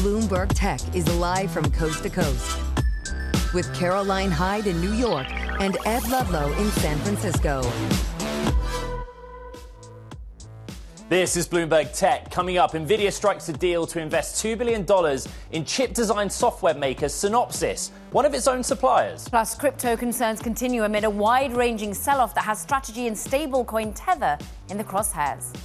Bloomberg Tech is live from coast to coast with Caroline Hyde in New York and Ed Ludlow in San Francisco. This is Bloomberg Tech. Coming up, Nvidia strikes a deal to invest $2 billion in chip design software maker Synopsys, one of its own suppliers. Plus, crypto concerns continue amid a wide-ranging sell-off that has strategy and stablecoin Tether in the crosshairs.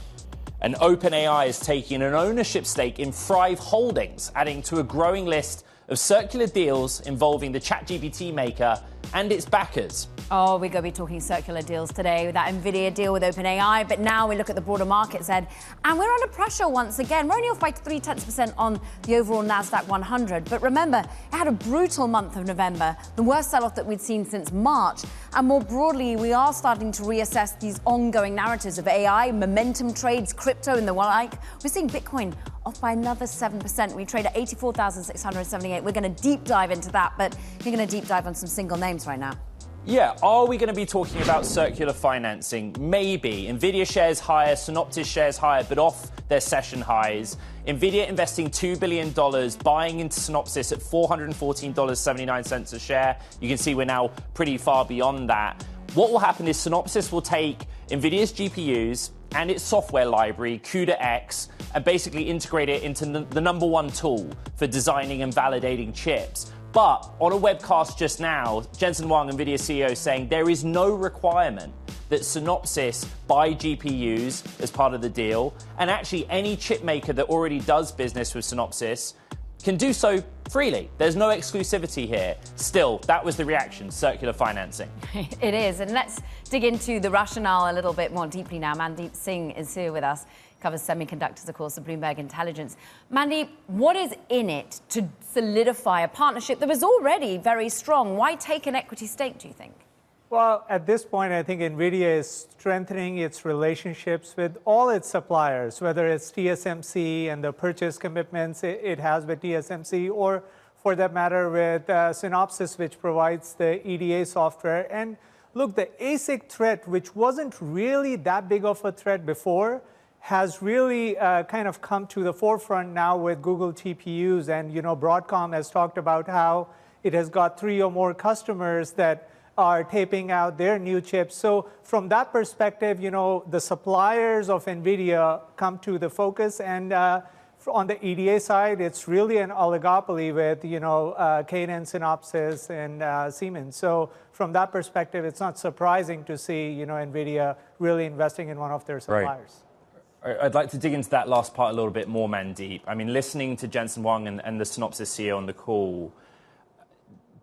And OpenAI is taking an ownership stake in Thrive Holdings, adding to a growing list of circular deals involving the ChatGPT maker and its backers. Oh, we're going to be talking circular deals today with that Nvidia deal with OpenAI. But now we look at the broader markets, Ed, and we're under pressure once again. We're only off by 0.3% on the overall NASDAQ 100. But remember, it had a brutal month of November, the worst sell-off that we'd seen since March. And more broadly, we are starting to reassess these ongoing narratives of AI, momentum trades, crypto, and the like. We're seeing Bitcoin off by another 7%. We trade at 84,678. We're going to deep dive into that, but you're going to deep dive on some single names right now. Yeah, are we going to be talking about circular financing? Maybe. Nvidia shares higher, Synopsys shares higher, but off their session highs. Nvidia investing $2 billion, buying into Synopsys at $414.79 a share. You can see we're now pretty far beyond that. What will happen is Synopsys will take Nvidia's GPUs and its software library, CUDA-X, and basically integrate it into the number one tool for designing and validating chips. But on a webcast just now, Jensen Huang, Nvidia CEO, saying there is no requirement that Synopsys buy GPUs as part of the deal. And actually, any chip maker that already does business with Synopsys can do so freely. There's no exclusivity here. Still, that was the reaction, circular financing. It is. And let's dig into the rationale a little bit more deeply now. Mandeep Singh is here with us. Covers semiconductors, of course, at Bloomberg Intelligence. Mandeep, what is in it to solidify a partnership that was already very strong? Why take an equity stake, do you think? Well, at this point, I think Nvidia is strengthening its relationships with all its suppliers, whether it's TSMC and the purchase commitments it has with TSMC, or for that matter with Synopsys, which provides the EDA software. And look, the ASIC threat, which wasn't really that big of a threat before, has really kind of come to the forefront now with Google TPUs. And, you know, Broadcom has talked about how it has got 3 or more customers that are taping out their new chips. So from that perspective, you know, the suppliers of NVIDIA come to the focus. And on the EDA side, it's really an oligopoly with, you know, Cadence, Synopsys, and Siemens. So from that perspective, it's not surprising to see, you know, NVIDIA really investing in one of their suppliers. Right. I'd like to dig into that last part a little bit more, Mandeep. I mean, listening to Jensen Huang and the Synopsys CEO on the call,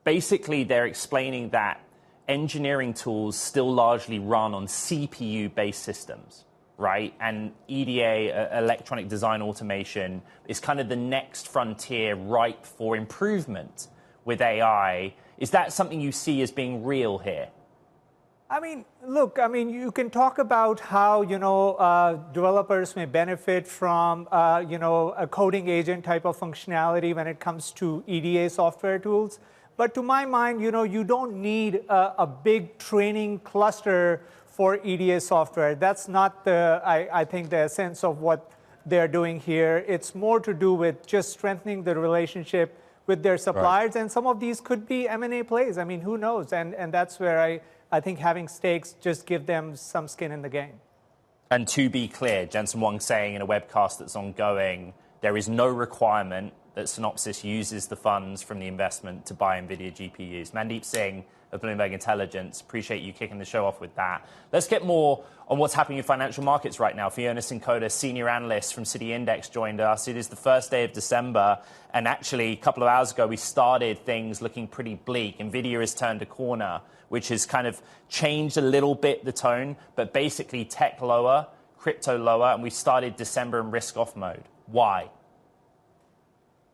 basically they're explaining that engineering tools still largely run on CPU-based systems, right? And EDA, electronic design automation, is kind of the next frontier ripe for improvement with AI. Is that something you see as being real here? I mean, look, I mean, you can talk about how, you know, developers may benefit from, you know, a coding agent type of functionality when it comes to EDA software tools. But to my mind, you know, you don't need a big training cluster for EDA software. That's not the, I think, the essence of what they're doing here. It's more to do with just strengthening the relationship with their suppliers. Right. And some of these could be M&A plays. I mean, who knows? And that's where I think having stakes just give them some skin in the game. And to be clear, Jensen Huang saying in a webcast that's ongoing, there is no requirement that Synopsys uses the funds from the investment to buy NVIDIA GPUs. Mandeep Singh of Bloomberg Intelligence, appreciate you kicking the show off with that. Let's get more on what's happening in financial markets right now. Fiona Sincoda, senior analyst from Citi Index, joined us. It is the first day of December, and actually a couple of hours ago we started things looking pretty bleak. NVIDIA has turned a corner, which has kind of changed a little bit the tone, but basically tech lower, crypto lower, and we started December in risk-off mode. Why?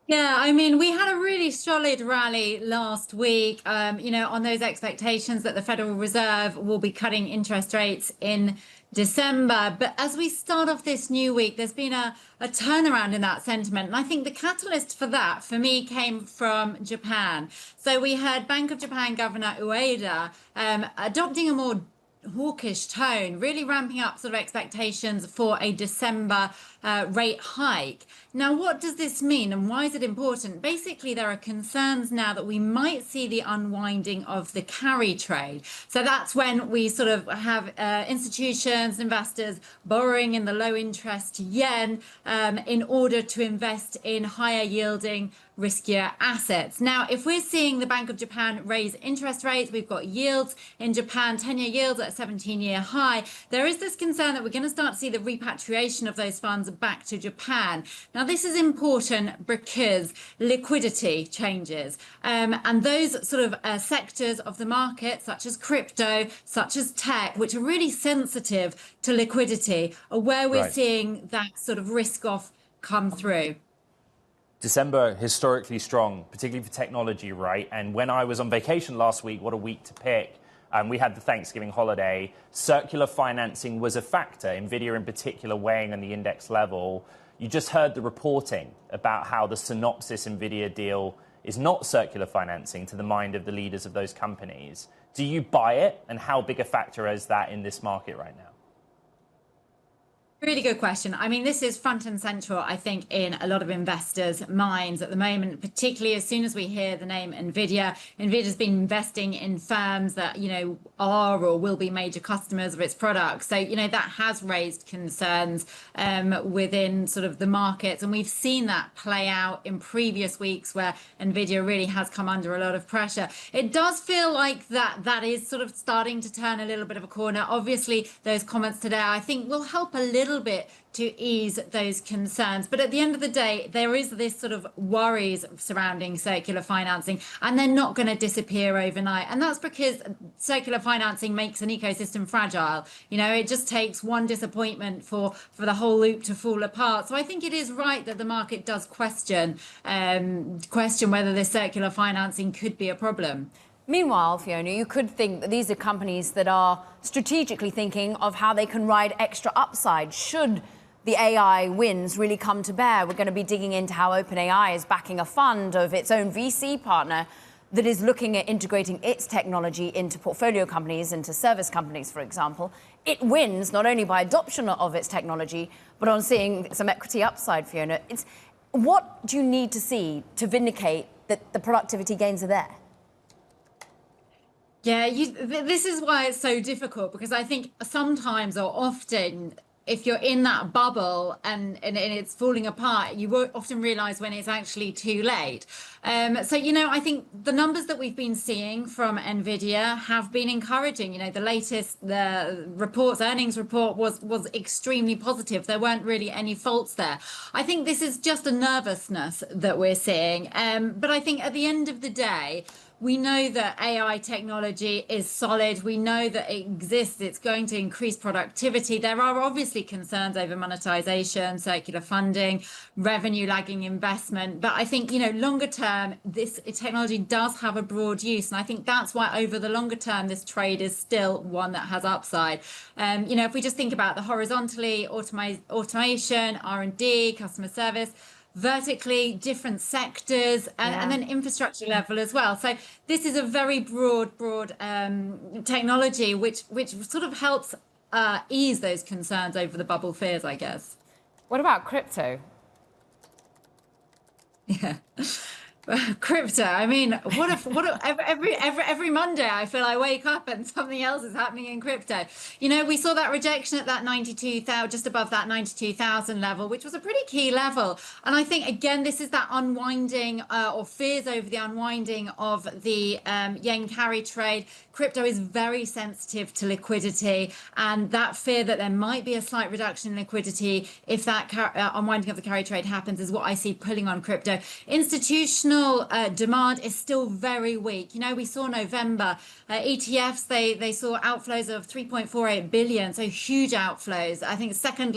Yeah, I mean, we had a really solid rally last week, you know, on those expectations that the Federal Reserve will be cutting interest rates in December. But as we start off this new week, there's been a turnaround in that sentiment. And I think the catalyst for that, for me, came from Japan. So we had Bank of Japan Governor Ueda adopting a more hawkish tone, really ramping up sort of expectations for a December rate hike. Now, what does this mean and why is it important? Basically, there are concerns now that we might see the unwinding of the carry trade. So that's when we sort of have institutions, investors borrowing in the low interest yen in order to invest in higher yielding riskier assets. Now, if we're seeing the Bank of Japan raise interest rates, we've got yields in Japan, 10-year yields at a 17-year high, there is this concern that we're going to start to see the repatriation of those funds back to Japan. Now, this is important because liquidity changes. And those sort of sectors of the market, such as crypto, such as tech, which are really sensitive to liquidity, are where we're seeing that sort of risk off come through. December, historically strong, particularly for technology, right? And when I was on vacation last week, what a week to pick. We had the Thanksgiving holiday. Circular financing was a factor, Nvidia in particular weighing on the index level. You just heard the reporting about how the Synopsys Nvidia deal is not circular financing to the mind of the leaders of those companies. Do you buy it? And how big a factor is that in this market right now? Really good question. I mean, this is front and central, I think, in a lot of investors' minds at the moment, particularly as soon as we hear the name Nvidia. Nvidia's been investing in firms that, you know, are or will be major customers of its products. So, you know, that has raised concerns within sort of the markets. And we've seen that play out in previous weeks where Nvidia really has come under a lot of pressure. It does feel like that is sort of starting to turn a little bit of a corner. Obviously, those comments today, I think, will help a little bit to ease those concerns. But at the end of the day, there is this sort of worries surrounding circular financing, and they're not going to disappear overnight. And that's because circular financing makes an ecosystem fragile. You know, it just takes one disappointment for the whole loop to fall apart. So I think it is right that the market does question whether this circular financing could be a problem. Meanwhile, Fiona, you could think that these are companies that are strategically thinking of how they can ride extra upside should the AI wins really come to bear. We're going to be digging into how OpenAI is backing a fund of its own VC partner that is looking at integrating its technology into portfolio companies, into service companies, for example. It wins not only by adoption of its technology, but on seeing some equity upside, Fiona. What do you need to see to vindicate that the productivity gains are there? Yeah, this is why it's so difficult, because I think sometimes or often, if you're in that bubble and it's falling apart, you won't often realize when it's actually too late. So, you know, I think the numbers that we've been seeing from Nvidia have been encouraging. You know, the latest earnings report was extremely positive. There weren't really any faults there. I think this is just a nervousness that we're seeing. But I think at the end of the day, we know that AI technology is solid. We know that it exists. It's going to increase productivity. There are obviously concerns over monetization, circular funding, revenue lagging investment. But I think, you know, longer term, this technology does have a broad use. And I think that's why over the longer term, this trade is still one that has upside. You know, if we just think about the horizontally, automation, R&D, customer service, vertically, different sectors, and then infrastructure level as well. So this is a very broad technology, which sort of helps ease those concerns over the bubble fears, I guess. What about crypto? Yeah. Crypto. I mean, every Monday I feel I wake up and something else is happening in crypto. You know, we saw that rejection at that 92,000, just above that 92,000 level, which was a pretty key level. And I think, again, this is that unwinding or fears over the unwinding of the yen carry trade. Crypto is very sensitive to liquidity, and that fear that there might be a slight reduction in liquidity if that unwinding of the carry trade happens is what I see pulling on crypto. Institutional demand is still very weak. You know, we saw November ETFs, they saw outflows of 3.48 billion, so huge outflows. I think second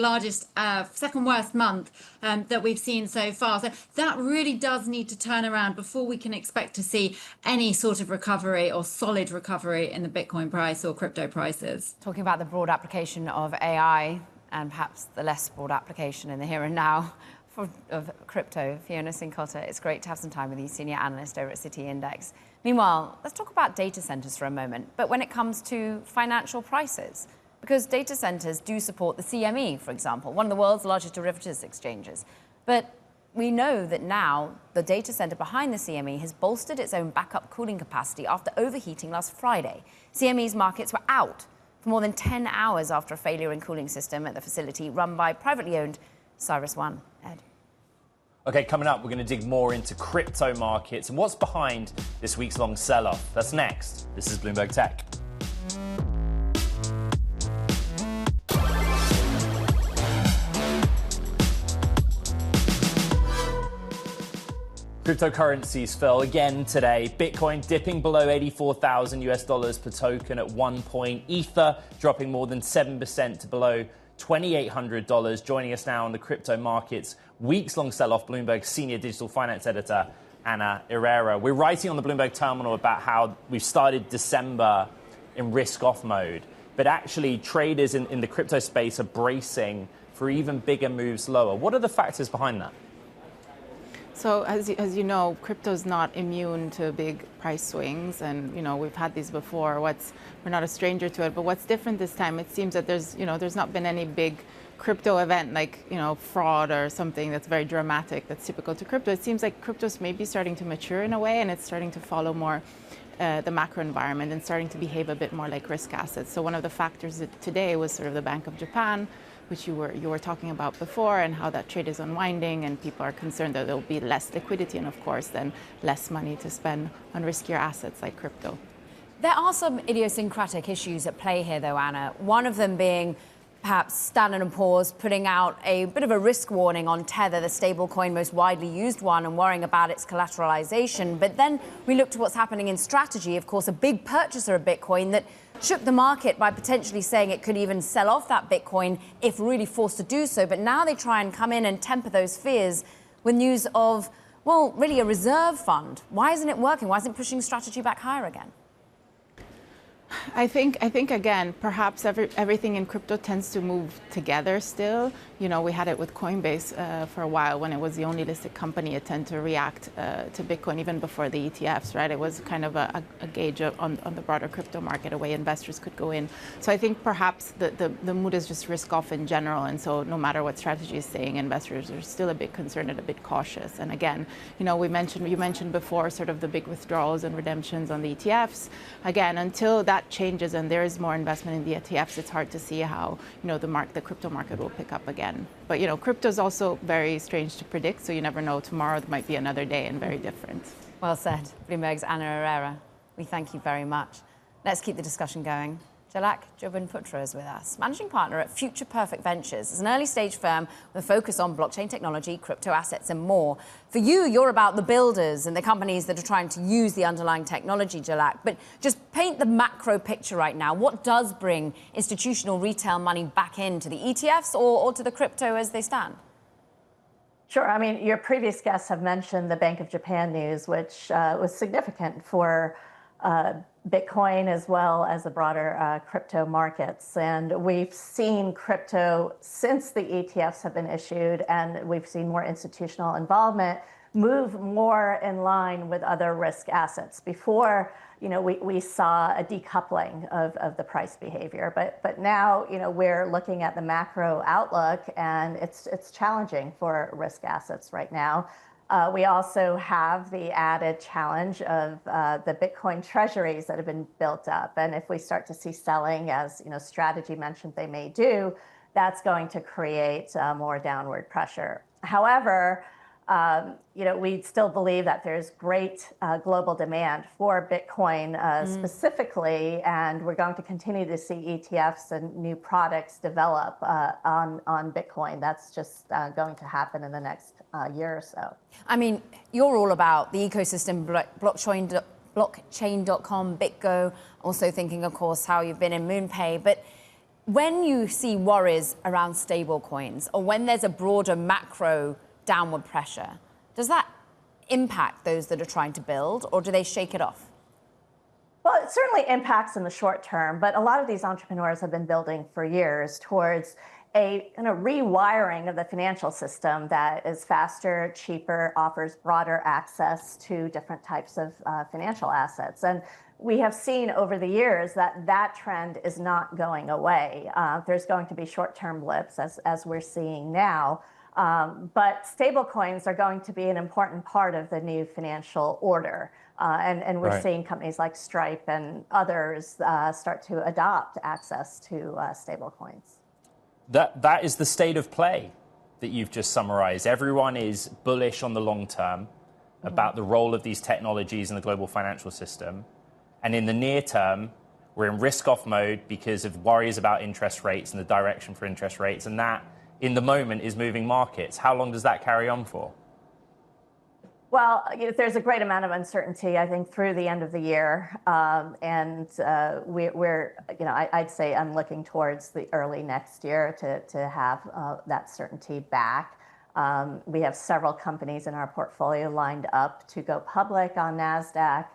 worst month that we've seen so far. So that really does need to turn around before we can expect to see any sort of recovery or solid recovery in the Bitcoin price or crypto prices. Talking about the broad application of AI and perhaps the less broad application in the here and now of crypto, Fiona Cincotta. It's great to have some time with you, senior analyst over at City Index. Meanwhile, let's talk about data centers for a moment, but when it comes to financial prices, because data centers do support the CME, for example, one of the world's largest derivatives exchanges. But we know that now the data center behind the CME has bolstered its own backup cooling capacity after overheating last Friday. CME's markets were out for more than 10 hours after a failure in cooling system at the facility run by privately owned CyrusOne. Ed. Okay, coming up, we're going to dig more into crypto markets and what's behind this week's long sell-off. That's next. This is Bloomberg Tech. Cryptocurrencies fell again today. Bitcoin dipping below 84,000 US dollars per token at one point. Ether dropping more than 7% to below $2,800. Joining us now on the crypto markets weeks-long sell-off, Bloomberg senior digital finance editor Ana Herrera. We're writing on the Bloomberg terminal about how we've started December in risk-off mode, but actually traders in the crypto space are bracing for even bigger moves lower. What are the factors behind that? So as you know, crypto is not immune to big price swings, and we've had these before. We're not a stranger to it, but what's different this time? It seems that there's not been any big crypto event like fraud or something that's very dramatic that's typical to crypto. It seems like crypto's maybe starting to mature in a way, and it's starting to follow more the macro environment and starting to behave a bit more like risk assets. So one of the factors today was sort of the Bank of Japan, which you were talking about before, and how that trade is unwinding, and people are concerned that there will be less liquidity and, of course, then less money to spend on riskier assets like crypto. There are some idiosyncratic issues at play here, though, Anna. One of them being perhaps Standard & Poor's putting out a bit of a risk warning on Tether, the stablecoin most widely used one, and worrying about its collateralization. But then we look to what's happening in Strategy, of course, a big purchaser of Bitcoin that shook the market by potentially saying it could even sell off that Bitcoin if really forced to do so. But now they try and come in and temper those fears with news of, well, really a reserve fund. Why isn't it working? Why isn't it pushing Strategy back higher again? I think again, perhaps everything in crypto tends to move together still. We had it with Coinbase for a while when it was the only listed company. It tended to react to Bitcoin even before the ETFs, right? It was kind of a gauge on the broader crypto market, a way investors could go in. So I think perhaps the mood is just risk off in general. And so no matter what Strategy is saying, investors are still a bit concerned and a bit cautious. And again, you mentioned before sort of the big withdrawals and redemptions on the ETFs. Again, until that changes and there is more investment in the ETFs, it's hard to see how the crypto market will pick up again. But crypto is also very strange to predict, so you never know. Tomorrow might be another day and very different. Well said. Bloomberg's Ana Herrera. We thank you very much. Let's keep the discussion going. Jalak Jobin-Putra is with us, managing partner at Future Perfect Ventures. It's an early-stage firm with a focus on blockchain technology, crypto assets, and more. For you, you're about the builders and the companies that are trying to use the underlying technology, Jalak. But just paint the macro picture right now. What does bring institutional retail money back into the ETFs or to the crypto as they stand? Sure. I mean, your previous guests have mentioned the Bank of Japan news, which was significant for Bitcoin as well as the broader crypto markets. And we've seen crypto since the ETFs have been issued, and we've seen more institutional involvement move more in line with other risk assets. Before, we saw a decoupling of the price behavior, but now, we're looking at the macro outlook, and it's challenging for risk assets right now. We also have the added challenge of the Bitcoin treasuries that have been built up. And if we start to see selling, as Strategy mentioned they may do, that's going to create more downward pressure. However, we still believe that there's great global demand for Bitcoin specifically, and we're going to continue to see ETFs and new products develop on Bitcoin. That's just going to happen in the next year or so. I mean, you're all about the ecosystem, blockchain.com, BitGo, also thinking, of course, how you've been in MoonPay. But when you see worries around stablecoins, or when there's a broader macro downward pressure, does that impact those that are trying to build, or do they shake it off? Well, it certainly impacts in the short term, but a lot of these entrepreneurs have been building for years towards a kind of rewiring of the financial system that is faster, cheaper, offers broader access to different types of financial assets. And we have seen over the years that that trend is not going away. There's going to be short-term blips, as we're seeing now. But stablecoins are going to be an important part of the new financial order. And we're seeing companies like Stripe and others start to adopt access to stablecoins. That is the state of play that you've just summarized. Everyone is bullish on the long term about the role of these technologies in the global financial system. And in the near term, we're in risk-off mode because of worries about interest rates and the direction for interest rates. And that, in the moment, is moving markets. How long does that carry on for? Well, there's a great amount of uncertainty, I think, through the end of the year. I'd say I'm looking towards the early next year to have that certainty back. We have several companies in our portfolio lined up to go public on NASDAQ.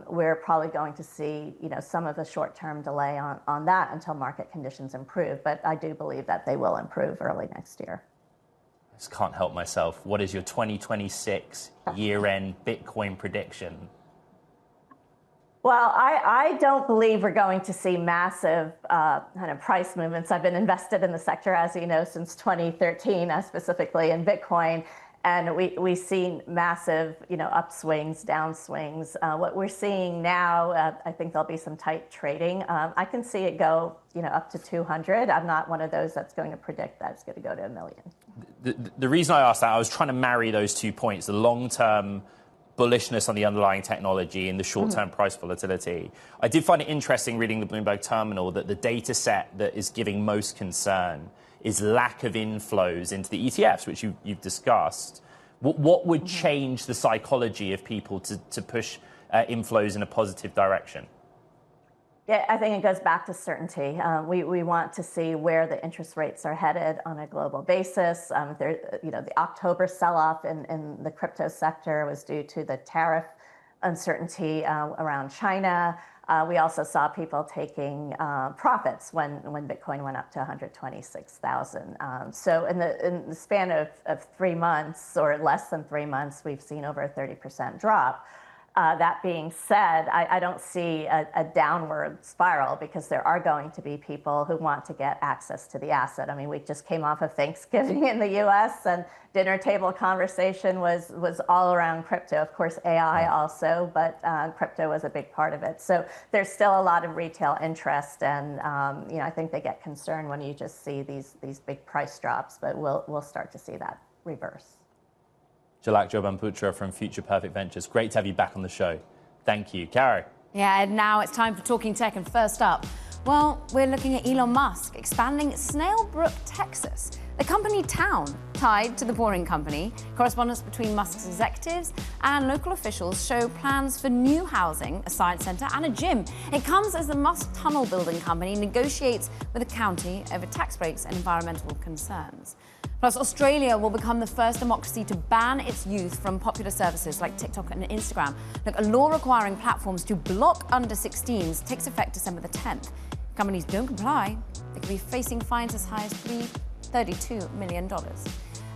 We're probably going to see, some of the short-term delay on that until market conditions improve. But I do believe that they will improve early next year. I just can't help myself. What is your 2026 year-end Bitcoin prediction? Well, I don't believe we're going to see massive kind of price movements. I've been invested in the sector, as you know, since 2013, specifically in Bitcoin. And we've seen massive, upswings, downswings. What we're seeing now, I think there'll be some tight trading. I can see it go, up to 200. I'm not one of those that's going to predict that it's going to go to 1 million. The reason I asked that, I was trying to marry those 2 points, the long-term bullishness on the underlying technology and the short-term price volatility. I did find it interesting reading the Bloomberg terminal that the data set that is giving most concern is lack of inflows into the ETFs, which you've discussed. What would change the psychology of people to push inflows in a positive direction? Yeah, I think it goes back to certainty. We want to see where the interest rates are headed on a global basis. The October sell-off in the crypto sector was due to the tariff uncertainty around China. We also saw people taking profits when Bitcoin went up to 126,000. So in the span of 3 months or less than 3 months, we've seen over a 30% drop. That being said, I don't see a downward spiral because there are going to be people who want to get access to the asset. I mean, we just came off of Thanksgiving in the US and dinner table conversation was all around crypto. Of course, AI also, but crypto was a big part of it. So there's still a lot of retail interest. And, I think they get concerned when you just see these big price drops, but we'll start to see that reverse. Jalak Jobanputra from Future Perfect Ventures. Great to have you back on the show. Thank you. Caro. Yeah, and now it's time for Talking Tech. And first up, well, we're looking at Elon Musk expanding Snailbrook, Texas. The company town tied to the Boring Company. Correspondence between Musk's executives and local officials show plans for new housing, a science center, and a gym. It comes as the Musk tunnel building company negotiates with the county over tax breaks and environmental concerns. Plus, Australia will become the first democracy to ban its youth from popular services like TikTok and Instagram. Look, a law requiring platforms to block under 16s takes effect December the 10th. If companies don't comply, they could be facing fines as high as $32 million.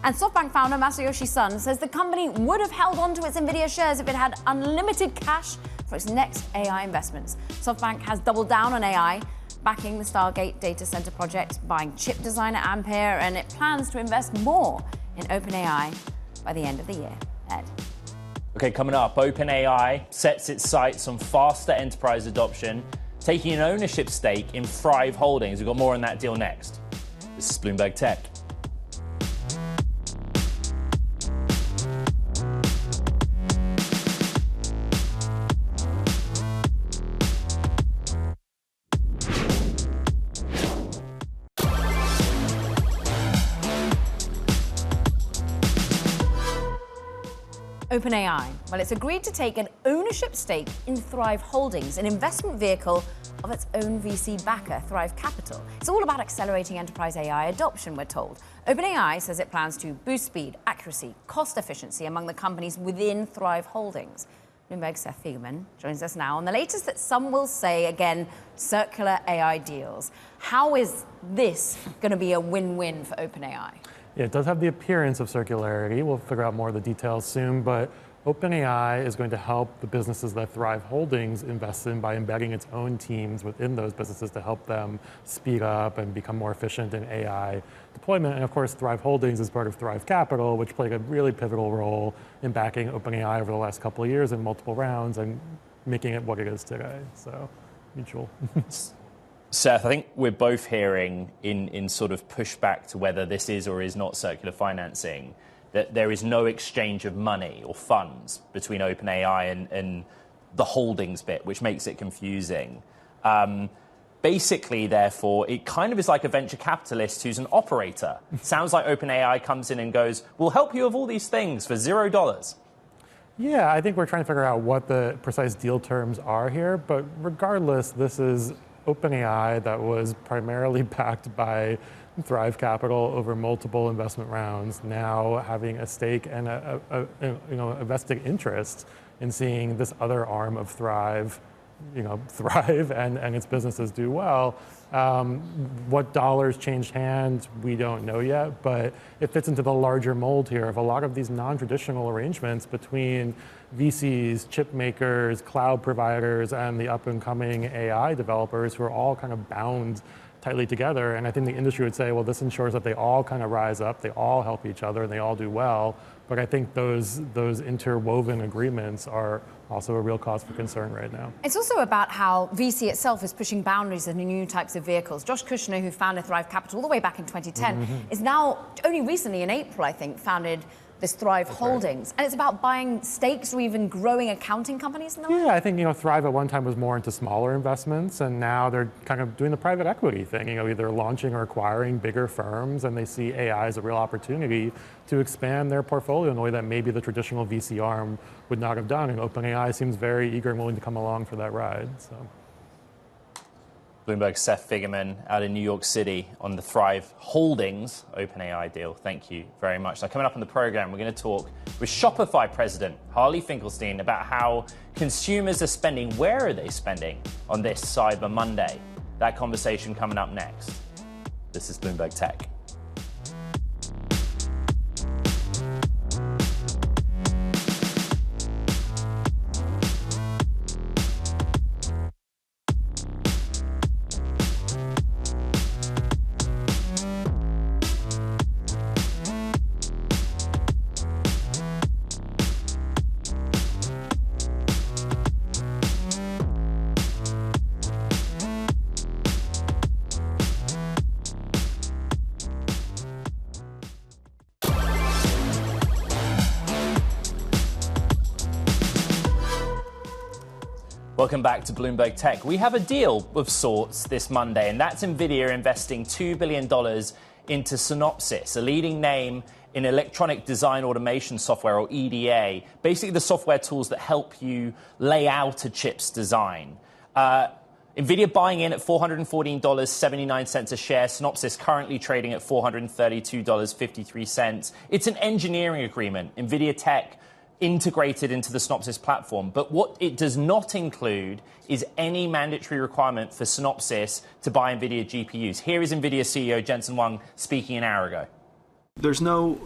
And SoftBank founder Masayoshi Son says the company would have held on to its Nvidia shares if it had unlimited cash for its next AI investments. SoftBank has doubled down on AI, backing the Stargate data center project, buying chip designer Ampere, and it plans to invest more in OpenAI by the end of the year. Ed. Okay, coming up, OpenAI sets its sights on faster enterprise adoption, taking an ownership stake in Thrive Holdings. We've got more on that deal next. This is Bloomberg Tech. OpenAI, well, it's agreed to take an ownership stake in Thrive Holdings, an investment vehicle of its own VC backer, Thrive Capital. It's all about accelerating enterprise AI adoption, we're told. OpenAI says it plans to boost speed, accuracy, cost efficiency among the companies within Thrive Holdings. Bloomberg's Seth Fiegerman joins us now on the latest that some will say, again, circular AI deals. How is this going to be a win-win for OpenAI? Yeah, it does have the appearance of circularity. We'll figure out more of the details soon, but OpenAI is going to help the businesses that Thrive Holdings invests in by embedding its own teams within those businesses to help them speed up and become more efficient in AI deployment. And of course, Thrive Holdings is part of Thrive Capital, which played a really pivotal role in backing OpenAI over the last couple of years in multiple rounds and making it what it is today. So, mutual. Seth, I think we're both hearing in sort of pushback to whether this is or is not circular financing, that there is no exchange of money or funds between OpenAI and the holdings bit, which makes it confusing. Basically, therefore, it kind of is like a venture capitalist who's an operator. Sounds like OpenAI comes in and goes, we'll help you with all these things for $0. Yeah, I think we're trying to figure out what the precise deal terms are here, but regardless, this is OpenAI that was primarily backed by Thrive Capital over multiple investment rounds, now having a stake and a vested interest in seeing this other arm of Thrive, thrive and its businesses do well. What dollars changed hands, we don't know yet, but it fits into the larger mold here of a lot of these non-traditional arrangements between VCs, chip makers, cloud providers, and the up-and-coming AI developers who are all kind of bound tightly together. And I think the industry would say, well, this ensures that they all kind of rise up, they all help each other, and they all do well. But I think those interwoven agreements are also a real cause for concern right now. It's also about how VC itself is pushing boundaries in new types of vehicles. Josh Kushner, who founded Thrive Capital all the way back in 2010, is now, only recently in April, I think, founded this Thrive Holdings. And it's about buying stakes or even growing accounting companies in the market? Yeah, I think, Thrive at one time was more into smaller investments, and now they're kind of doing the private equity thing, either launching or acquiring bigger firms, and they see AI as a real opportunity to expand their portfolio in a way that maybe the traditional VC arm would not have done. And OpenAI seems very eager and willing to come along for that ride. So. Bloomberg's Seth Fiegerman out in New York City on the Thrive Holdings OpenAI deal. Thank you very much. Now, coming up on the program, we're going to talk with Shopify president Harley Finkelstein about how consumers are spending. Where are they spending on this Cyber Monday? That conversation coming up next. This is Bloomberg Tech. Welcome back to Bloomberg Tech. We have a deal of sorts this Monday, and that's Nvidia investing $2 billion into Synopsys, a leading name in electronic design automation software, or EDA, basically the software tools that help you lay out a chip's design. Nvidia buying in at $414.79 a share. Synopsys currently trading at $432.53. It's an engineering agreement. Nvidia tech integrated into the Synopsys platform. But what it does not include is any mandatory requirement for Synopsys to buy Nvidia GPUs. Here is Nvidia CEO Jensen Huang speaking an hour ago. There's no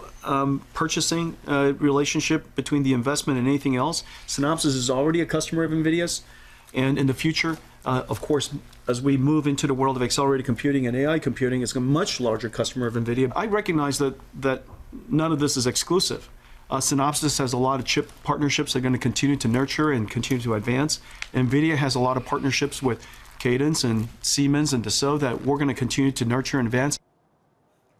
purchasing relationship between the investment and anything else. Synopsys is already a customer of Nvidia's. And in the future, of course, as we move into the world of accelerated computing and AI computing, it's a much larger customer of Nvidia. I recognize that none of this is exclusive. Synopsys has a lot of chip partnerships they're going to continue to nurture and continue to advance. NVIDIA has a lot of partnerships with Cadence and Siemens and Dassault that we're going to continue to nurture and advance.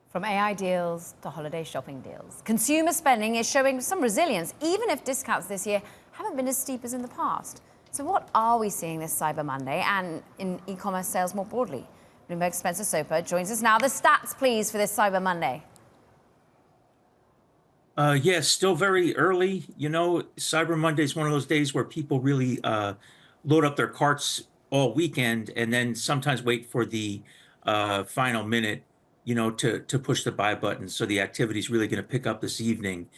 From AI deals to holiday shopping deals, consumer spending is showing some resilience, even if discounts this year haven't been as steep as in the past. So what are we seeing this Cyber Monday and in e-commerce sales more broadly? Bloomberg's Spencer Soper joins us now. The stats, please, for this Cyber Monday. Yes, still very early. Cyber Monday is one of those days where people really load up their carts all weekend and then sometimes wait for the final minute, to push the buy button. So the activity is really going to pick up this evening.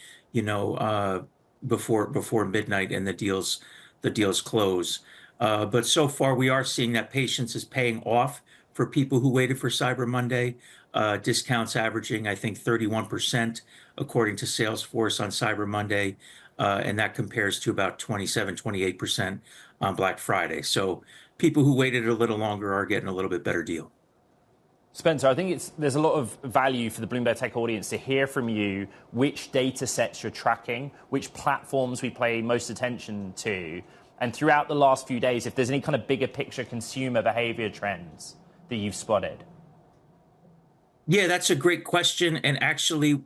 before midnight and the deals close. But so far, we are seeing that patience is paying off for people who waited for Cyber Monday. Discounts averaging, I think, 31%, according to Salesforce on Cyber Monday. And that compares to about 27, 28% on Black Friday. So people who waited a little longer are getting a little bit better deal. Spencer, I think there's a lot of value for the Bloomberg Tech audience to hear from you which data sets you're tracking, which platforms we pay most attention to, and throughout the last few days, if there's any kind of bigger picture consumer behavior trends that you've spotted. Yeah, that's a great question. And actually,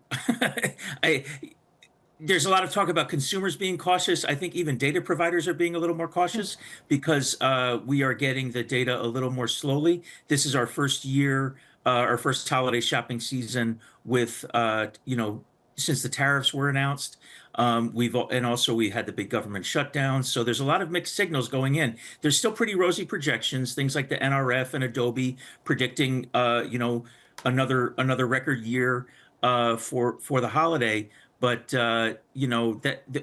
there's a lot of talk about consumers being cautious. I think even data providers are being a little more cautious because we are getting the data a little more slowly. This is our first year, our first holiday shopping season with, since the tariffs were announced. And also we had the big government shutdown. So there's a lot of mixed signals going in. There's still pretty rosy projections, things like the NRF and Adobe predicting, another record year for the holiday. But that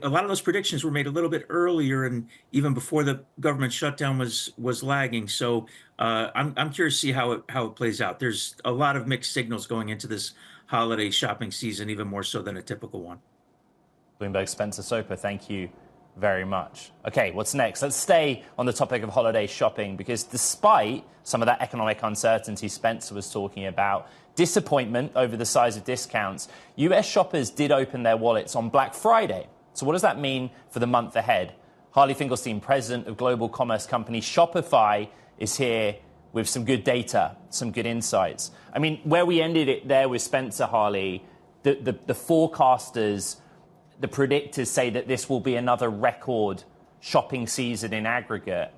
a lot of those predictions were made a little bit earlier, and even before the government shutdown was lagging. So I'm curious to see how it plays out. There's a lot of mixed signals going into this holiday shopping season, even more so than a typical one. Bloomberg Spencer Soper, thank you very much. Okay, what's next? Let's stay on the topic of holiday shopping, because despite some of that economic uncertainty Spencer was talking about, disappointment over the size of discounts, US shoppers did open their wallets on Black Friday. So what does that mean for the month ahead? Harley Finkelstein, president of global commerce company Shopify, is here with some good data, some good insights. I mean, where we ended it there with Spencer, Harley, the forecasters, the predictors say that this will be another record shopping season in aggregate.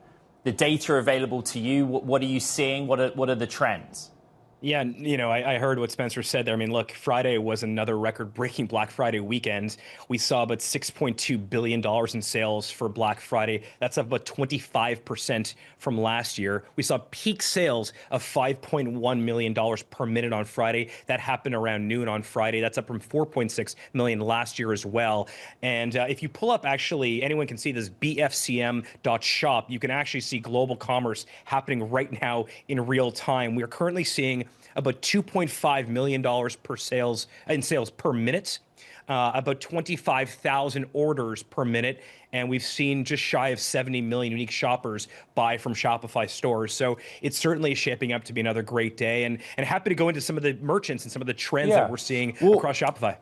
The data available to you, what are you seeing? What are the trends? Yeah, I heard what Spencer said there. I mean, look, Friday was another record-breaking Black Friday weekend. We saw about $6.2 billion in sales for Black Friday. That's up about 25% from last year. We saw peak sales of $5.1 million per minute on Friday. That happened around noon on Friday. That's up from $4.6 million last year as well. And if you pull up, actually, anyone can see this bfcm.shop. You can actually see global commerce happening right now in real time. We are currently seeing about $2.5 million in sales per minute, about 25,000 orders per minute, and we've seen just shy of 70 million unique shoppers buy from Shopify stores. So it's certainly shaping up to be another great day, and happy to go into some of the merchants and some of the trends that we're seeing across Shopify.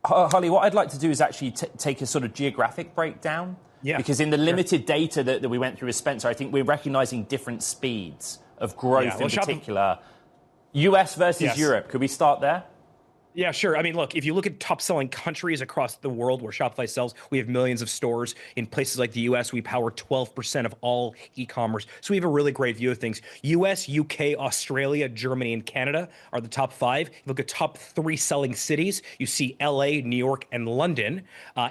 Harley, what I'd like to do is actually take a sort of geographic breakdown. Yeah, because in the limited data that we went through with Spencer, I think we're recognizing different speeds of growth in particular. US versus Europe. Could we start there? Yeah, sure. I mean, look, if you look at top-selling countries across the world where Shopify sells, we have millions of stores. In places like the U.S., we power 12% of all e-commerce. So we have a really great view of things. U.S., U.K., Australia, Germany, and Canada are the top 5. If you look at top 3 selling cities, you see L.A., New York, and London.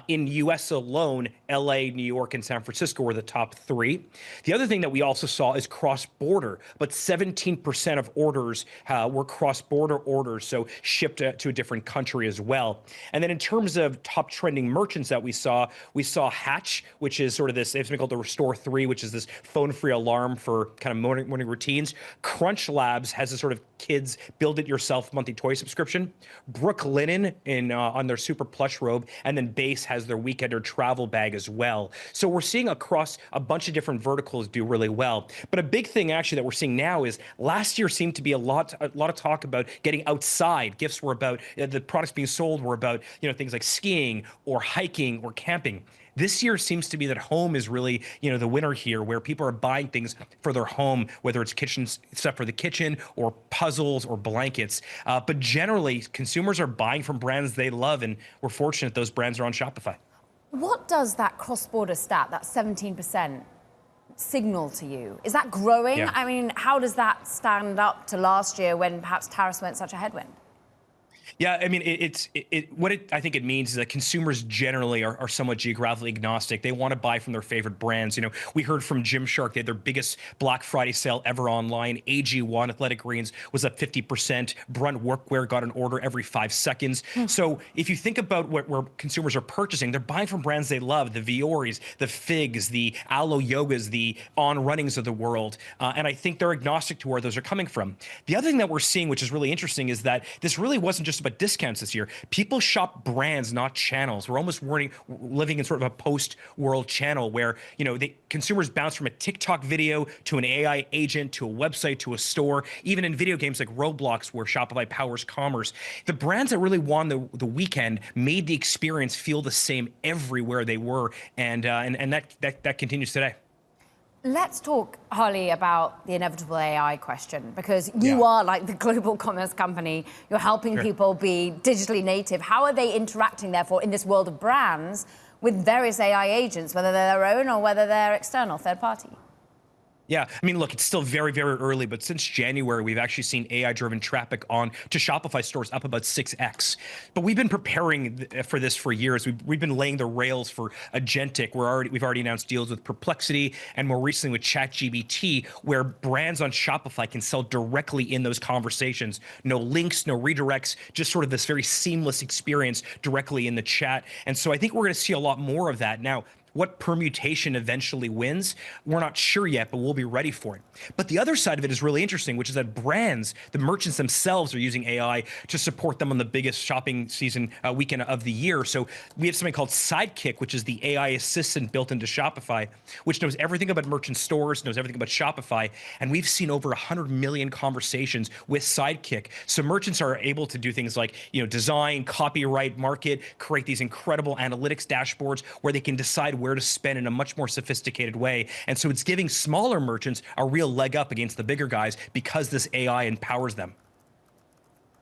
In U.S. alone, L.A., New York, and San Francisco were the top 3. The other thing that we also saw is cross-border, but 17% of orders were cross-border orders, so shipped to a different country as well. And then in terms of top trending merchants that we saw Hatch, which is sort of this, it's called the Restore 3, which is this phone-free alarm for kind of morning routines. Crunch Labs has a sort of kids build-it-yourself monthly toy subscription. Brooklinen on their super plush robe, and then Base has their weekender travel bag as well. So we're seeing across a bunch of different verticals do really well. But a big thing actually that we're seeing now is last year seemed to be a lot of talk about getting outside. Gifts were about the products being sold were about things like skiing or hiking or camping. This year seems to be that home is really, the winner here, where people are buying things for their home, whether it's kitchen stuff for the kitchen or puzzles or blankets. But generally, consumers are buying from brands they love, and we're fortunate those brands are on Shopify. What does that cross-border stat, that 17%, signal to you? Is that growing? Yeah. I mean, how does that stand up to last year when perhaps tariffs weren't such a headwind? Yeah, I mean, I think it means is that consumers generally are somewhat geographically agnostic. They want to buy from their favorite brands. You know, we heard from Gymshark, they had their biggest Black Friday sale ever online. AG1, Athletic Greens, was up 50%. Brunt Workwear got an order every 5 seconds. So if you think about where consumers are purchasing, they're buying from brands they love, the Vioris, the Figs, the Alo Yogas, the On Runnings of the world. And I think they're agnostic to where those are coming from. The other thing that we're seeing, which is really interesting, is that this really wasn't just about discounts this year. People shop brands, not channels. We're almost living in sort of a post-world channel where, you know, consumers bounce from a TikTok video to an AI agent to a website to a store, even in video games like Roblox, where Shopify powers commerce. The brands that really won the weekend made the experience feel the same everywhere they were, and that continues today. Let's talk, Harley, about the inevitable AI question, because you are like the global commerce company. You're helping people be digitally native. How are they interacting, therefore, in this world of brands with various AI agents, whether they're their own or whether they're external, third party? Yeah, I mean, look, it's still very, very early, but since January, we've actually seen AI-driven traffic on to Shopify stores up about 6x. But we've been preparing for this for years. We've been laying the rails for agentic. We've already announced deals with Perplexity and more recently with ChatGPT, where brands on Shopify can sell directly in those conversations. No links, no redirects, just sort of this very seamless experience directly in the chat. And so I think we're going to see a lot more of that. Now, what permutation eventually wins, we're not sure yet, but we'll be ready for it. But the other side of it is really interesting, which is that brands, the merchants themselves, are using AI to support them on the biggest shopping season weekend of the year. So we have something called Sidekick, which is the AI assistant built into Shopify, which knows everything about merchant stores, knows everything about Shopify. And we've seen over 100 million conversations with Sidekick. So merchants are able to do things like, you know, design, copyright, market, create these incredible analytics dashboards where they can decide where to spend in a much more sophisticated way. And so it's giving smaller merchants a real leg up against the bigger guys because this AI empowers them.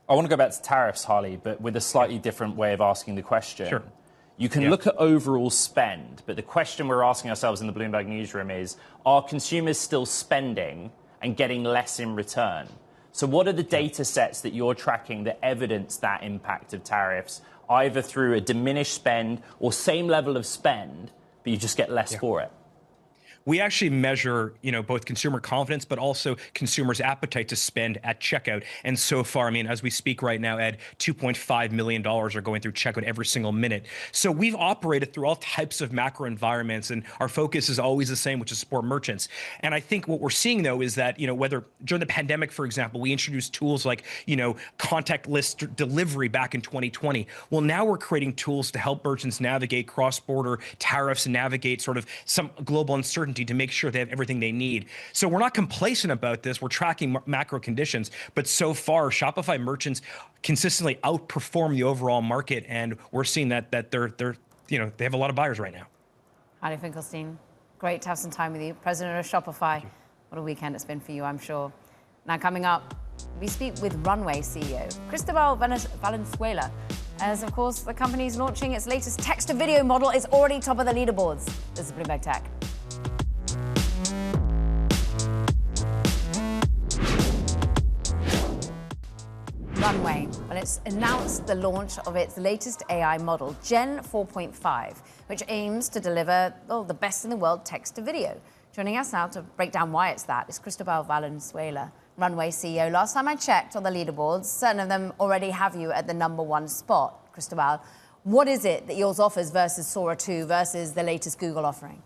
I want to go back to tariffs, Harley, but with a slightly different way of asking the question. Sure. You can look at overall spend, but the question we're asking ourselves in the Bloomberg newsroom is, are consumers still spending and getting less in return? So what are the data sets that you're tracking that evidence that impact of tariffs, either through a diminished spend or same level of spend, but you just get less for it? We actually measure, you know, both consumer confidence, but also consumers' appetite to spend at checkout. And so far, I mean, as we speak right now, Ed, $2.5 million are going through checkout every single minute. So we've operated through all types of macro environments, and our focus is always the same, which is support merchants. And I think what we're seeing, though, is that, you know, whether during the pandemic, for example, we introduced tools like, you know, contact list delivery back in 2020. Well, now we're creating tools to help merchants navigate cross-border tariffs and navigate sort of some global uncertainty to make sure they have everything they need. So we're not complacent about this. We're tracking macro conditions, but so far Shopify merchants consistently outperform the overall market, and we're seeing that they're you know, they have a lot of buyers right now. Harley Finkelstein, great to have some time with you, president of Shopify. What a weekend it's been for you, I'm sure. Now coming up, we speak with Runway CEO Cristobal Valenzuela, as of course the company is launching its latest text-to-video model. Is already top of the leaderboards. This is Bloomberg Tech. Runway, well, it's announced the launch of its latest AI model, Gen 4.5, which aims to deliver the best in the world text to video. Joining us now to break down why it's that is Cristobal Valenzuela, Runway CEO. Last time I checked on the leaderboards, certain of them already have you at the #1 spot. Cristobal, what is it that yours offers versus Sora 2 versus the latest Google offering?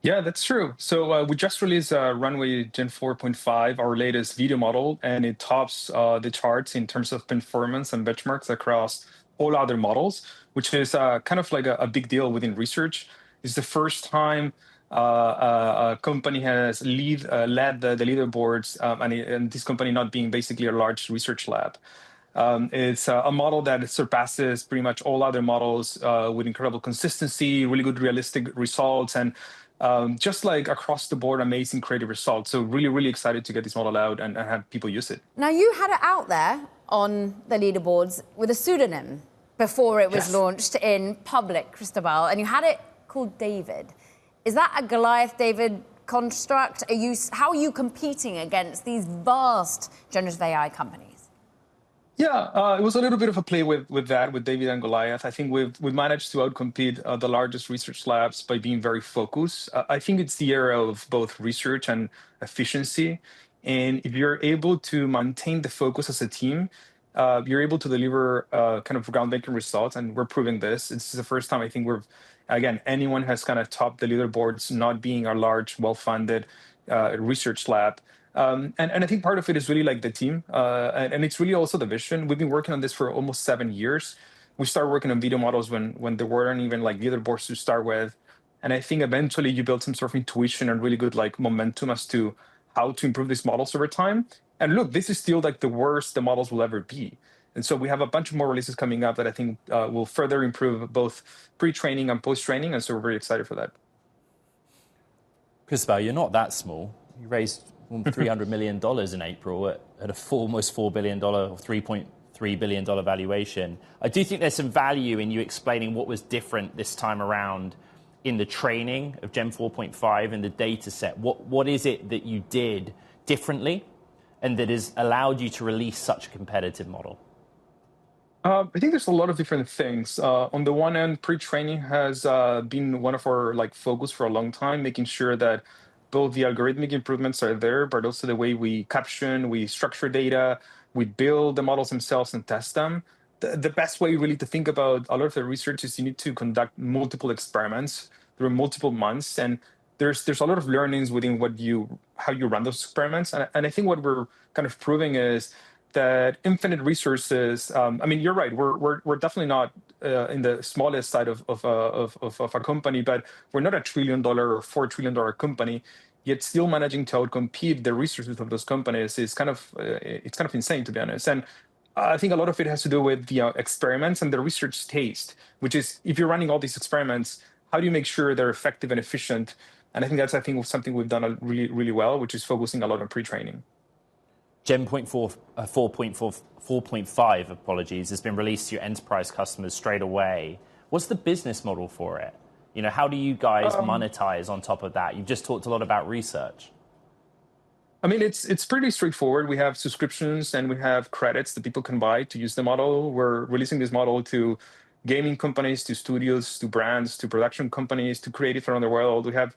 Yeah, that's true. So we just released Runway Gen 4.5, our latest video model, and it tops the charts in terms of performance and benchmarks across all other models, which is kind of like a big deal within research. It's the first time a company has led the leaderboards, and this company not being basically a large research lab. It's a model that surpasses pretty much all other models with incredible consistency, really good realistic results, and just like across the board, amazing creative results. So really, really excited to get this model out and have people use it. Now, you had it out there on the leaderboards with a pseudonym before it was launched in public, Cristobal, and you had it called David. Is that a Goliath-David construct? How are you competing against these vast generative AI companies? Yeah, it was a little bit of a play with that, with David and Goliath. I think we've managed to outcompete the largest research labs by being very focused. I think it's the era of both research and efficiency. And if you're able to maintain the focus as a team, you're able to deliver kind of groundbreaking results. And we're proving this. It's the first time I think again, anyone has kind of topped the leaderboards, not being a large, well-funded research lab. And I think part of it is really like the team, and it's really also the vision. We've been working on this for almost 7 years. We started working on video models when there weren't even like leaderboards to start with. And I think eventually you build some sort of intuition and really good like momentum as to how to improve these models over time. And look, this is still like the worst the models will ever be. And so we have a bunch of more releases coming up that I think will further improve both pre-training and post-training. And so we're very excited for that. Cristobal, you're not that small. You raised $300 million in April at almost $4 billion or $3.3 billion valuation. I do think there's some value in you explaining what was different this time around in the training of Gen 4.5 and the data set. What is it that you did differently and that has allowed you to release such a competitive model? I think there's a lot of different things. On the one end, pre-training has been one of our focus for a long time, making sure that both the algorithmic improvements are there, but also the way we caption, we structure data, we build the models themselves and test them. The best way really to think about a lot of the research is you need to conduct multiple experiments through multiple months. And there's a lot of learnings within how you run those experiments. And I think what we're kind of proving is that infinite resources, I mean, you're right, we're definitely not in the smallest side of a company, but we're not $1 trillion or $4 trillion company, yet still managing to outcompete the resources of those companies is it's kind of insane, to be honest. And I think a lot of it has to do with the experiments and the research taste, which is if you're running all these experiments, how do you make sure they're effective and efficient? And I think that's something we've done really, really well, which is focusing a lot on pre-training. Gen 4.5, apologies, has been released to your enterprise customers straight away. What's the business model for it? You know, how do you guys monetize on top of that? You've just talked a lot about research. I mean, it's pretty straightforward. We have subscriptions and we have credits that people can buy to use the model. We're releasing this model to gaming companies, to studios, to brands, to production companies, to creatives around the world. We have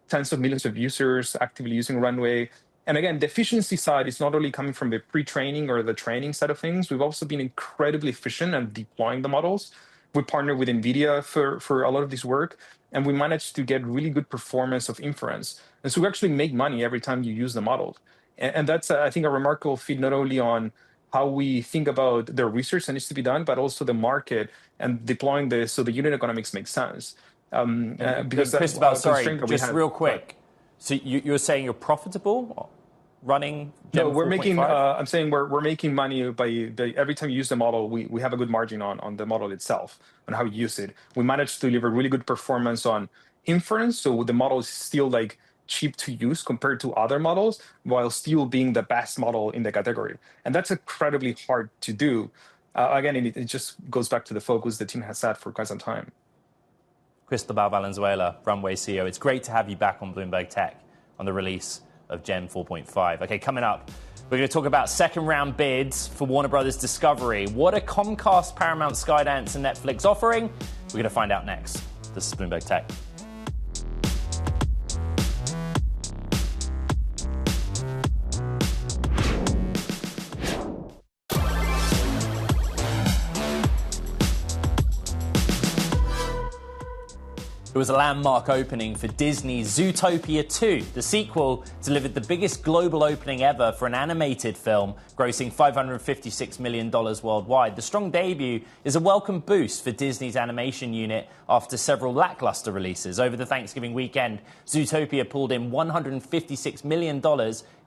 tens of millions of users actively using Runway. And again, the efficiency side is not only coming from the pre-training or the training side of things. We've also been incredibly efficient at deploying the models. We partner with Nvidia for a lot of this work, and we managed to get really good performance of inference. And so we actually make money every time you use the model. And that's, I think, a remarkable feat, not only on how we think about the research that needs to be done, but also the market and deploying this so the unit economics make sense. Because Cristobal, sorry, just real quick. So you're saying you're profitable running Gen 4.5? No, we're making. I'm saying we're making money by every time you use the model. We have a good margin on the model itself on how you use it. We managed to deliver really good performance on inference, so the model is still cheap to use compared to other models, while still being the best model in the category. And that's incredibly hard to do. Again, it just goes back to the focus the team has had for quite some time. Cristobal Valenzuela, Runway CEO. It's great to have you back on Bloomberg Tech on the release of Gen 4.5. Okay, coming up, we're going to talk about second round bids for Warner Brothers Discovery. What are Comcast, Paramount, Skydance, and Netflix offering? We're going to find out next. This is Bloomberg Tech. It was a landmark opening for Disney's Zootopia 2. The sequel delivered the biggest global opening ever for an animated film, grossing $556 million worldwide. The strong debut is a welcome boost for Disney's animation unit after several lackluster releases. Over the Thanksgiving weekend, Zootopia pulled in $156 million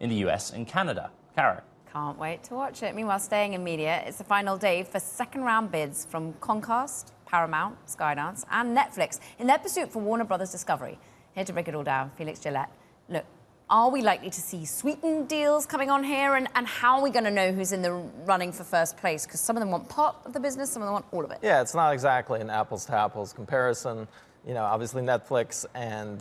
in the US and Canada. Kara. Can't wait to watch it. Meanwhile, staying in media, it's the final day for second-round bids from Comcast, Paramount, Skydance, and Netflix in their pursuit for Warner Brothers Discovery. Here to break it all down, Felix Gillette. Look, are we likely to see sweetened deals coming on here? And how are we going to know who's in the running for first place? Because some of them want part of the business, some of them want all of it. Yeah, it's not exactly an apples-to-apples comparison. obviously Netflix and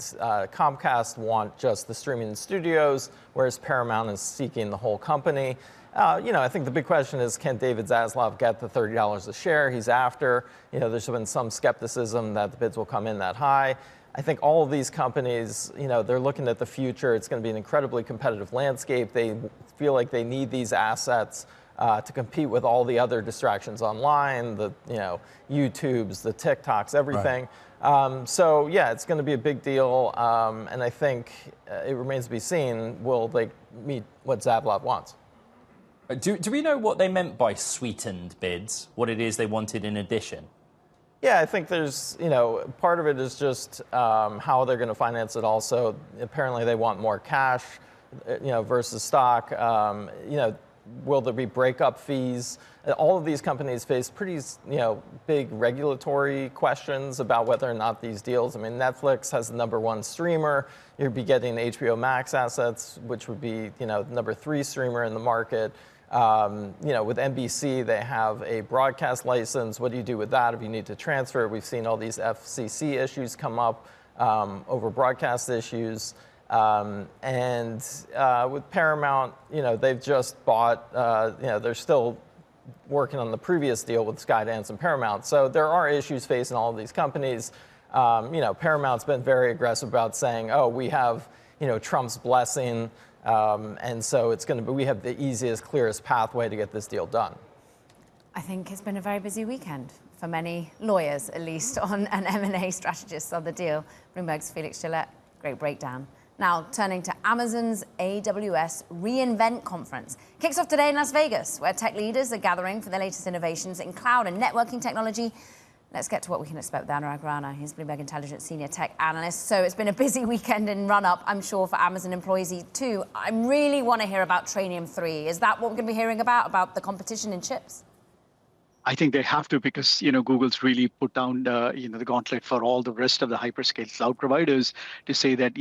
Comcast want just the streaming studios, whereas Paramount is seeking the whole company. I think the big question is, can David Zaslav get the $30 a share he's after? There's been some skepticism that the bids will come in that high. I think all of these companies, they're looking at the future. It's going to be an incredibly competitive landscape. They feel like they need these assets to compete with all the other distractions online, the YouTubes, the TikToks, everything. Right. So yeah, it's going to be a big deal, and I think it remains to be seen, will they meet what Zaslav wants? Do we know what they meant by sweetened bids? What it is they wanted in addition? Yeah, I think there's, part of it is just how they're going to finance it also. Apparently they want more cash, versus stock. Will there be breakup fees? All of these companies face pretty, big regulatory questions about whether or not these deals. I mean, Netflix has the #1 streamer. You'd be getting HBO Max assets, which would be, #3 streamer in the market. With NBC, they have a broadcast license. What do you do with that if you need to transfer? We've seen all these FCC issues come up over broadcast issues. And with Paramount, they've just bought, they're still working on the previous deal with Skydance and Paramount. So there are issues facing all of these companies. Paramount's been very aggressive about saying, oh, we have, Trump's blessing. And so it's going to be, we have the easiest, clearest pathway to get this deal done. I think it's been a very busy weekend for many lawyers, at least, and M&A strategists on the deal. Bloomberg's Felix Gillette, great breakdown. Now, turning to Amazon's AWS reInvent conference. Kicks off today in Las Vegas, where tech leaders are gathering for the latest innovations in cloud and networking technology. Let's get to what we can expect with Anurag Rana. He's Bloomberg Intelligence Senior Tech Analyst. So it's been a busy weekend in run-up, I'm sure, for Amazon employees too. I really want to hear about Trainium 3. Is that what we're going to be hearing about the competition in chips? I think they have to, because Google's really put down the gauntlet for all the rest of the hyperscale cloud providers to say that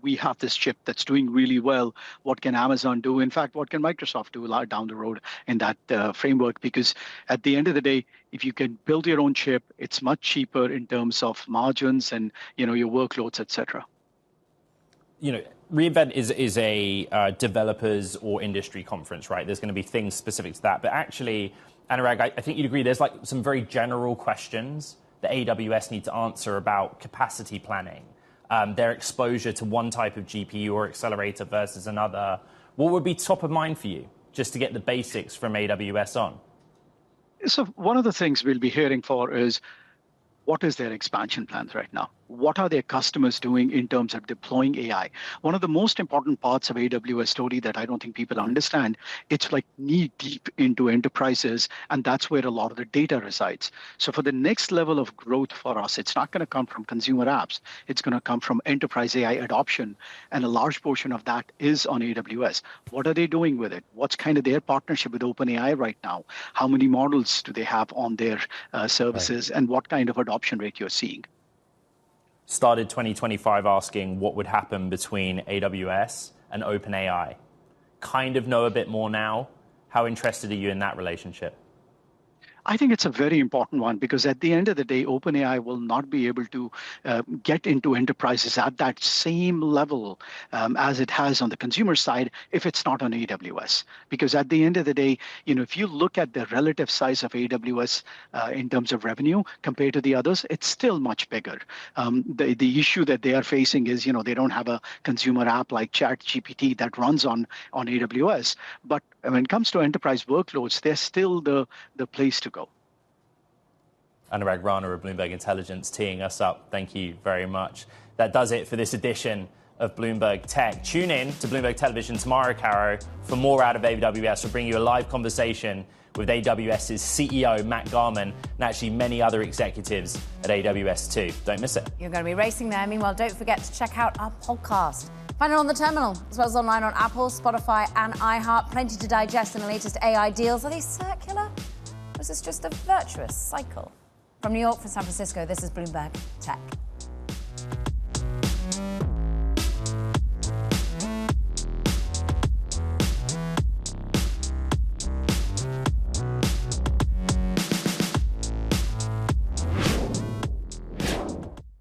we have this chip that's doing really well. What can Amazon do? In fact, what can Microsoft do down the road in that framework? Because at the end of the day, if you can build your own chip, it's much cheaper in terms of margins and your workloads, etc. reInvent is a developers or industry conference, right? There's going to be things specific to that, but actually, Anurag, I think you'd agree there's some very general questions that AWS need to answer about capacity planning, their exposure to one type of GPU or accelerator versus another. What would be top of mind for you, just to get the basics from AWS on? So one of the things we'll be hearing for is, what is their expansion plans right now? What are their customers doing in terms of deploying AI? One of the most important parts of AWS story that I don't think people understand, it's like knee deep into enterprises, and that's where a lot of the data resides. So for the next level of growth for us, it's not going to come from consumer apps. It's going to come from enterprise AI adoption, and a large portion of that is on AWS. What are they doing with it? What's kind of their partnership with OpenAI right now? How many models do they have on their services, right, and what kind of adoption rate you're seeing? Started 2025 asking what would happen between AWS and OpenAI. Kind of know a bit more now. How interested are you in that relationship? I think it's a very important one, because at the end of the day, OpenAI will not be able to get into enterprises at that same level as it has on the consumer side if it's not on AWS. Because at the end of the day, if you look at the relative size of AWS in terms of revenue compared to the others, it's still much bigger. The issue that they are facing is, they don't have a consumer app like ChatGPT that runs on AWS. But when it comes to enterprise workloads, they're still the place to go. Anurag Rana of Bloomberg Intelligence teeing us up. Thank you very much. That does it for this edition of Bloomberg Tech. Tune in to Bloomberg Television tomorrow, Caro, for more out of AWS. We'll bring you a live conversation with AWS's CEO, Matt Garman, and actually many other executives at AWS too. Don't miss it. You're going to be racing there. Meanwhile, don't forget to check out our podcast. Find it on the terminal, as well as online on Apple, Spotify, and iHeart. Plenty to digest in the latest AI deals. Are they circular? Or is this just a virtuous cycle? From New York, from San Francisco, this is Bloomberg Tech.